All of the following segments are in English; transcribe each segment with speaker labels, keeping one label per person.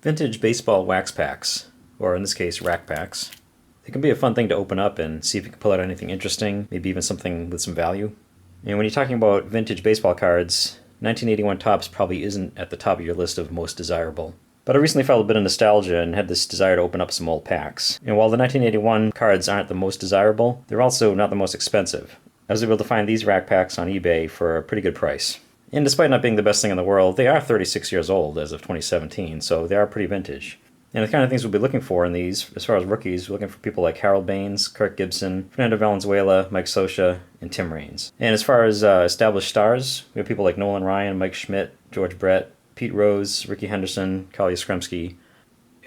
Speaker 1: Vintage baseball wax packs, or in this case, rack packs. It can be a fun thing to open up and see if you can pull out anything interesting, maybe even something with some value. And when you're talking about vintage baseball cards, 1981 Topps probably isn't at the top of your list of most desirable. But I recently felt a bit of nostalgia and had this desire to open up some old packs. And while the 1981 cards aren't the most desirable, they're also not the most expensive. I was able to find these rack packs on eBay for a pretty good price. And despite not being the best thing in the world, they are 36 years old as of 2017, so they are pretty vintage. And the kind of things we'll be looking for in these, as far as rookies, we're looking for people like Harold Baines, Kirk Gibson, Fernando Valenzuela, Mike Scioscia, and Tim Raines. And as far as established stars, we have people like Nolan Ryan, Mike Schmidt, George Brett, Pete Rose, Ricky Henderson, Carl Yastrzemski.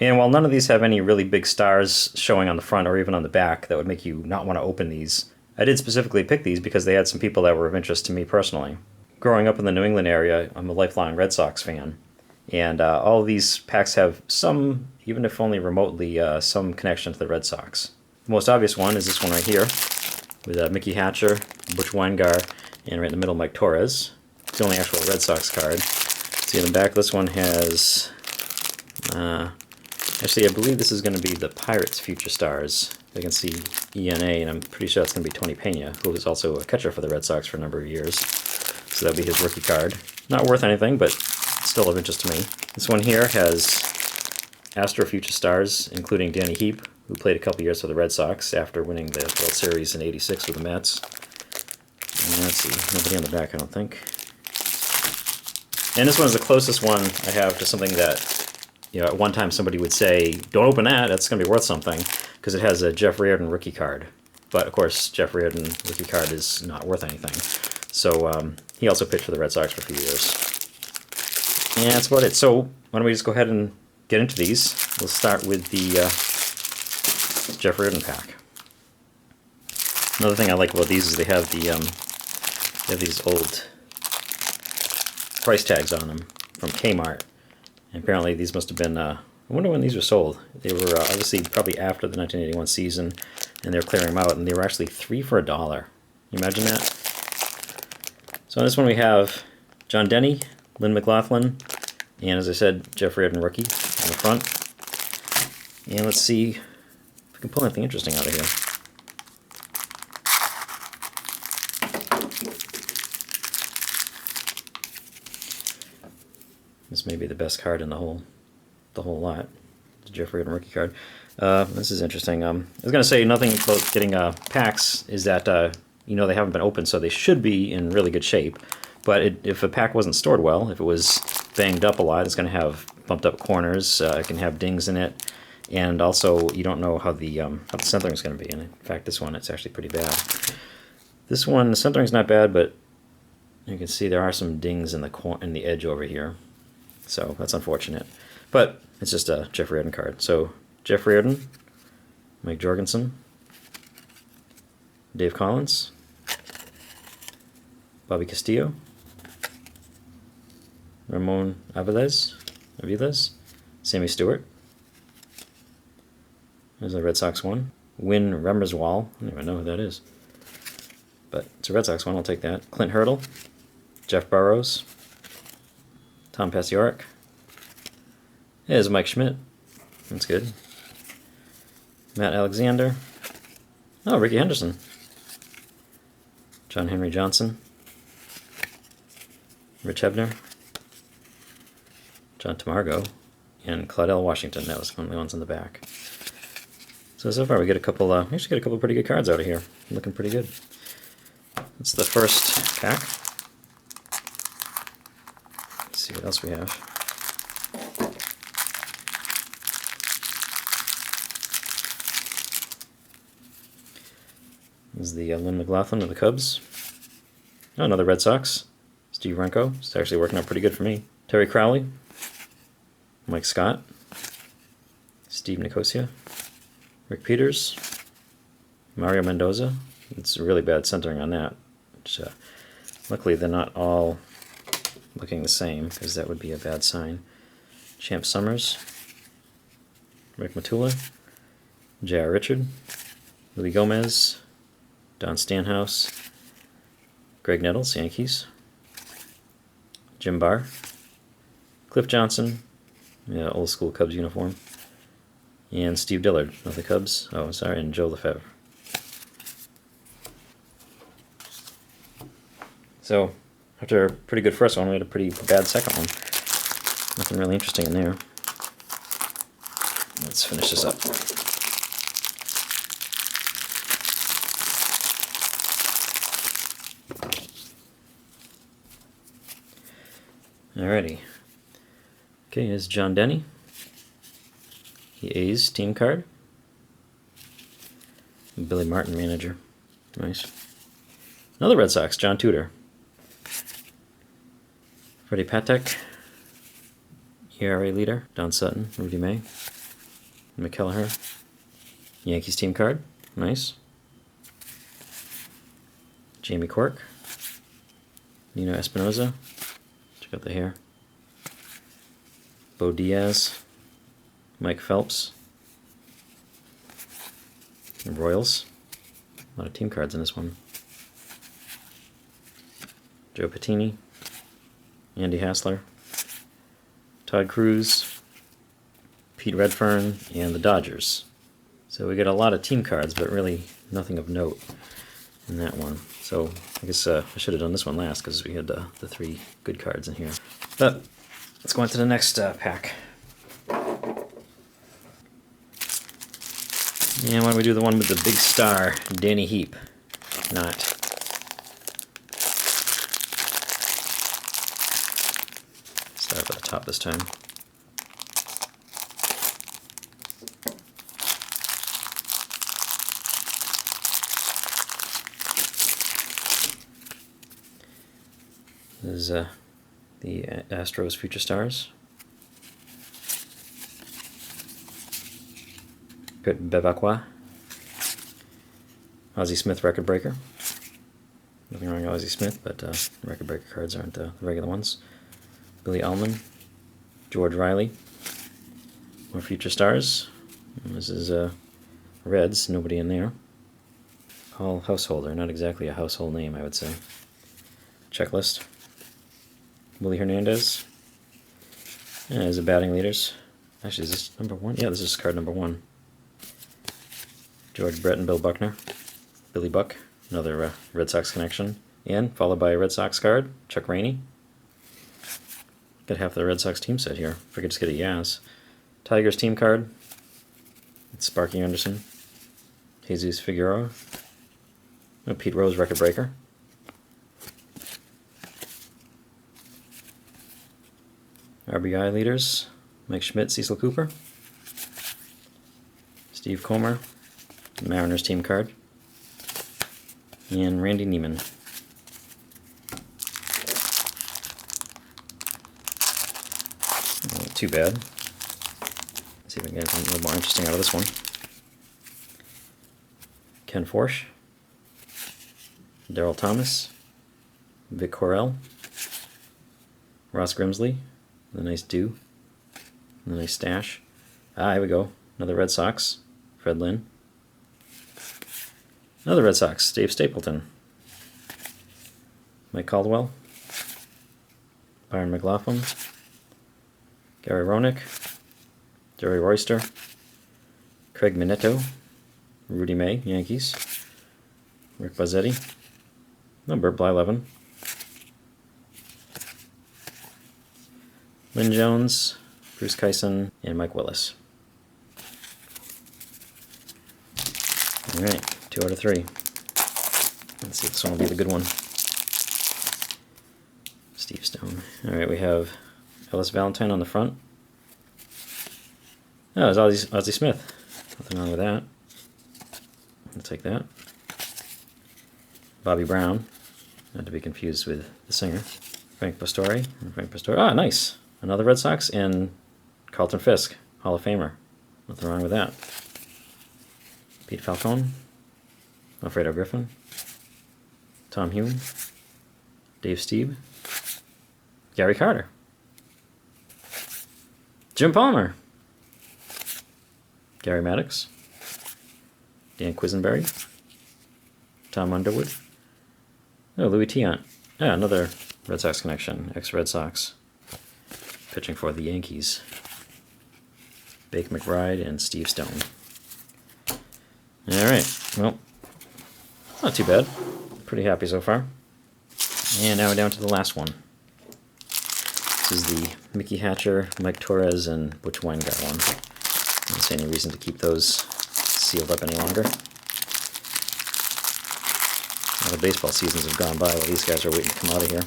Speaker 1: And while none of these have any really big stars showing on the front or even on the back that would make you not want to open these, I did specifically pick these because they had some people that were of interest to me personally. Growing up in the New England area, I'm a lifelong Red Sox fan, and all of these packs have some, even if only remotely, some connection to the Red Sox. The most obvious one is this one right here, with Mickey Hatcher, Butch Weingar, and right in the middle, Mike Torres. It's the only actual Red Sox card. See in the back, this one has, actually I believe this is going to be the Pirates' future stars. I can see ENA, and I'm pretty sure it's going to be Tony Pena, who was also a catcher for the Red Sox for a number of years. So that'll be his rookie card. Not worth anything, but still of interest to me. This one here has Astro future stars, including Danny Heap, who played a couple years for the Red Sox after winning the World Series in '86 with the Mets. And let's see, nobody on the back, I don't think. And this one's the closest one I have to something that, you know, at one time somebody would say, don't open that, that's going to be worth something, because it has a Jeff Reardon rookie card. But of course, Jeff Reardon rookie card is not worth anything. So he also pitched for the Red Sox for a few years. And that's about it. So why don't we just go ahead and get into these. We'll start with the Jeff Reardon pack. Another thing I like about these is they have these old price tags on them from Kmart. And apparently these must have been, I wonder when these were sold. They were obviously probably after the 1981 season, and they were clearing them out, and they were actually 3 for $1. Can you imagine that? So on this one we have John Denny, Lynn McLaughlin, and as I said, Jeff Reardon rookie on the front. And let's see if we can pull anything interesting out of here. This may be the best card in the whole lot. The Jeff Reardon rookie card. This is interesting. I was going to say nothing about getting packs is that you know they haven't been opened, so they should be in really good shape. But if a pack wasn't stored well, if it was banged up a lot, it's going to have bumped up corners. It can have dings in it, and also you don't know how the centering is going to be. And in fact, this one it's actually pretty bad. This one, the centering is not bad, but you can see there are some dings in the edge over here. So that's unfortunate. But it's just a Jeff Reardon card. So Jeff Reardon, Mike Jorgensen, Dave Collins, Bobby Castillo, Ramon Aviles, Sammy Stewart. There's a Red Sox one. Win Remerswall, I don't even know who that is. But it's a Red Sox one, I'll take that. Clint Hurdle, Jeff Burrows, Tom Paciorek. There's Mike Schmidt. That's good. Matt Alexander. Oh, Ricky Henderson. John Henry Johnson. Rich Hebner. John Tamargo. And Claudell Washington. That was one of the ones in the back. So far we get a couple, we actually get a couple pretty good cards out of here. Looking pretty good. That's the first pack. Let's see what else we have. This is the Lynn McLaughlin of the Cubs. Oh, another Red Sox. Steve Renko. It's actually working out pretty good for me. Terry Crowley. Mike Scott. Steve Nicosia. Rick Peters. Mario Mendoza. It's really bad centering on that. Which, luckily they're not all looking the same, because that would be a bad sign. Champ Summers. Rick Matula. J.R. Richard. Louis Gomez. Don Stanhouse, Greg Nettles, Yankees, Jim Barr, Cliff Johnson, Yeah, old school Cubs uniform. And Steve Dillard of the Cubs. Oh, sorry, and Joe Lefebvre. So, after a pretty good first one, we had a pretty bad second one. Nothing really interesting in there. Let's finish this up. Alrighty. Okay, here's John Denny. He A's team card. Billy Martin manager. Nice. Another Red Sox, John Tudor. Freddie Patek. ERA leader, Don Sutton, Rudy May. McKelleher. Yankees team card. Nice. Jamie Quirk. Nino Espinoza. Check out the hair. Bo Diaz. Mike Phelps. And Royals. A lot of team cards in this one. Joe Patini. Andy Hassler. Todd Cruz. Pete Redfern. And the Dodgers. So we get a lot of team cards, but really nothing of note in that one. So I guess I should have done this one last because we had the 3 good cards in here. But let's go on to the next pack. And why don't we do the one with the big star, Danny Heap? Not. Start at the top this time. This is the Astros Future Stars. Kurt Bevacqua. Ozzie Smith record breaker. Nothing wrong with Ozzie Smith, but record breaker cards aren't the regular ones. Billy Allman. George Riley. More Future Stars. And this is Reds, nobody in there. Paul Householder, not exactly a household name, I would say. Checklist. Willie Hernandez. Yeah, there's the batting leaders. Actually, is this number 1? Yeah, this is card number 1. George Brett and Bill Buckner. Billy Buck, another Red Sox connection. And followed by a Red Sox card, Chuck Rainey. Got half the Red Sox team set here. If I could just get a Yaz. Tigers team card. It's Sparky Anderson. Jesus Figueroa. Oh, Pete Rose record breaker. RBI leaders, Mike Schmidt, Cecil Cooper. Steve Comer, the Mariners team card. And Randy Neiman. Oh, too bad. Let's see if I can get something a little more interesting out of this one. Ken Forsch. Darryl Thomas. Vic Correll. Ross Grimsley. The nice do. The nice stash. Ah, here we go. Another Red Sox. Fred Lynn. Another Red Sox. Dave Stapleton. Mike Caldwell. Byron McLaughlin. Gary Roenick. Jerry Royster. Craig Minetto. Rudy May, Yankees. Rick Bozzetti. Number Blyleven. Lynn Jones, Bruce Kyson, and Mike Willis. Alright, 2 out of 3. Let's see if this one will be the good one. Steve Stone. Alright, we have Ellis Valentine on the front. Oh, it's Ozzie Smith. Nothing wrong with that. I'll take that. Bobby Brown. Not to be confused with the singer. Frank Pastore. Ah, nice! Another Red Sox, and Carlton Fisk, Hall of Famer. Nothing wrong with that. Pete Falcone, Alfredo Griffin, Tom Hume, Dave Stieb, Gary Carter, Jim Palmer, Gary Maddox, Dan Quisenberry, Tom Underwood, oh, Louis Tiant. Yeah, another Red Sox connection, ex-Red Sox. Pitching for the Yankees. Bake McBride, and Steve Stone. Alright, well, not too bad. Pretty happy so far. And now we're down to the last one. This is the Mickey Hatcher, Mike Torres, and Butch Weingart one. I don't see any reason to keep those sealed up any longer. All the baseball seasons have gone by while these guys are waiting to come out of here.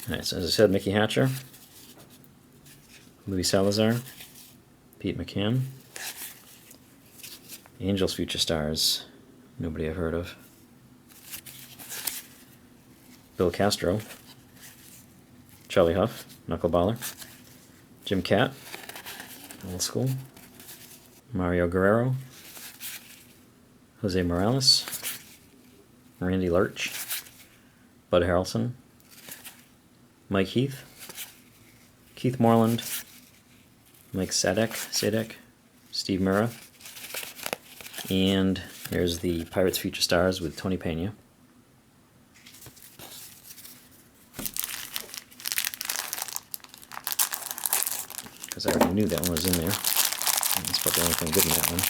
Speaker 1: Alright, so as I said, Mickey Hatcher, Louis Salazar, Pete McCann, Angels Future Stars, nobody I've heard of, Bill Castro, Charlie Huff, Knuckleballer, Jim Catt, old school, Mario Guerrero, Jose Morales, Randy Lurch, Bud Harrelson, Mike Heath, Keith Moreland, Mike Sadek, Steve Murrah, and there's the Pirates Future Stars with Tony Pena. Because I already knew that one was in there. That's about the only thing good in that one.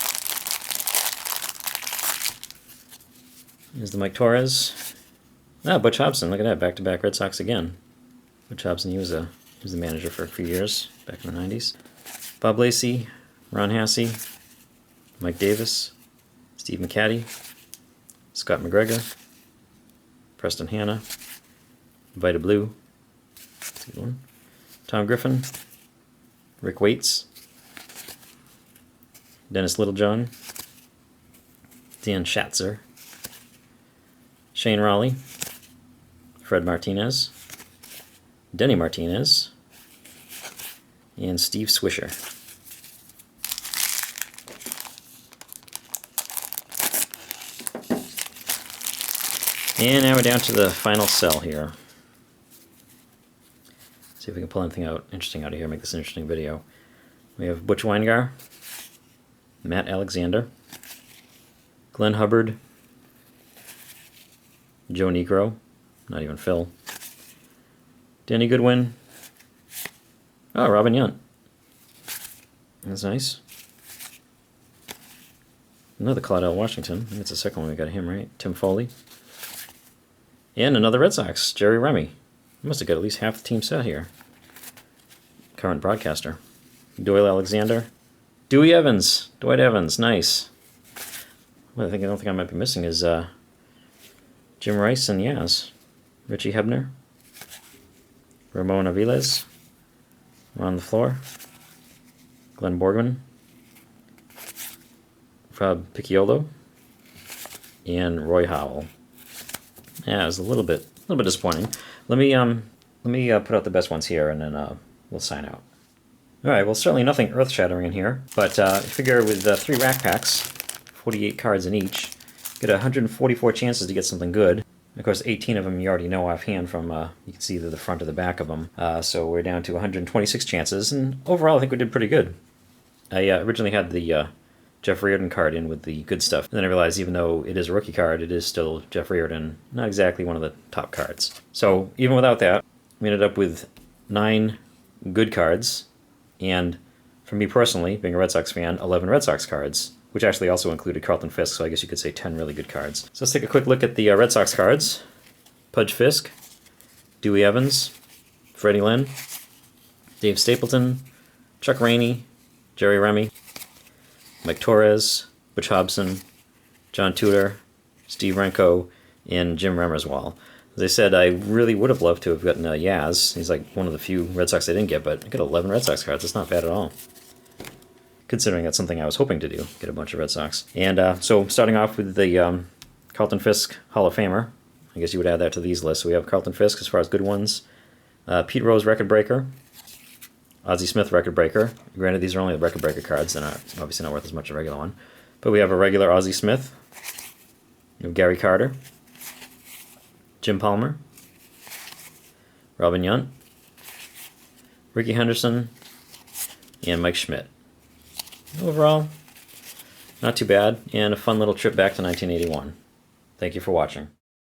Speaker 1: Here's the Mike Torres. Ah, Butch Hobson, look at that, back-to-back Red Sox again. Butch Hobson, he was the manager for a few years, back in the 90s. Bob Lacey, Ron Hassey, Mike Davis, Steve McCaddy, Scott McGregor, Preston Hanna, Vita Blue, that's a good one. Tom Griffin, Rick Waits, Dennis Littlejohn, Dan Schatzer, Shane Raleigh, Fred Martinez, Denny Martinez, and Steve Swisher. And now we're down to the final cell here. See if we can pull anything out interesting out of here, make this an interesting video. We have Butch Weingart, Matt Alexander, Glenn Hubbard, Joe Negro, not even Phil, Danny Goodwin, oh, Robin Yount. That's nice. Another Claudel Washington. I think it's the second one we got him, right? Tim Foley. And another Red Sox, Jerry Remy. Must have got at least half the team set here. Current broadcaster. Doyle Alexander. Dewey Evans. Dwight Evans. Nice. What I don't think I might be missing is Jim Rice and Yaz. Richie Hebner. Ramon Aviles. Ron LaFleur. Glenn Borgman. Rob Picciolo. And Roy Howell. Yeah, it was a little bit disappointing. Let me put out the best ones here, and then we'll sign out. All right, well, certainly nothing earth-shattering in here, but I figure with 3 rack packs, 48 cards in each, get 144 chances to get something good. Of course, 18 of them you already know offhand from, you can see the front or the back of them. So we're down to 126 chances, and overall I think we did pretty good. I originally had the Jeff Reardon card in with the good stuff, and then I realized even though it is a rookie card, it is still Jeff Reardon, not exactly one of the top cards. So even without that, we ended up with 9 good cards, and for me personally, being a Red Sox fan, 11 Red Sox cards, which actually also included Carlton Fisk, so I guess you could say 10 really good cards. So let's take a quick look at the Red Sox cards. Pudge Fisk, Dewey Evans, Freddie Lynn, Dave Stapleton, Chuck Rainey, Jerry Remy, Mike Torres, Butch Hobson, John Tudor, Steve Renko, and Jim Remerswall. As I said, I really would have loved to have gotten Yaz. He's like one of the few Red Sox I didn't get, but I got 11 Red Sox cards. That's not bad at all, considering that's something I was hoping to do, get a bunch of Red Sox. And so starting off with the Carlton Fisk Hall of Famer, I guess you would add that to these lists. So we have Carlton Fisk as far as good ones, Pete Rose Record Breaker, Ozzie Smith Record Breaker. Granted, these are only the Record Breaker cards. They're not obviously not worth as much as a regular one. But we have a regular Ozzie Smith. We have Gary Carter. Jim Palmer. Robin Yount. Ricky Henderson. And Mike Schmidt. Overall, not too bad. And a fun little trip back to 1981. Thank you for watching.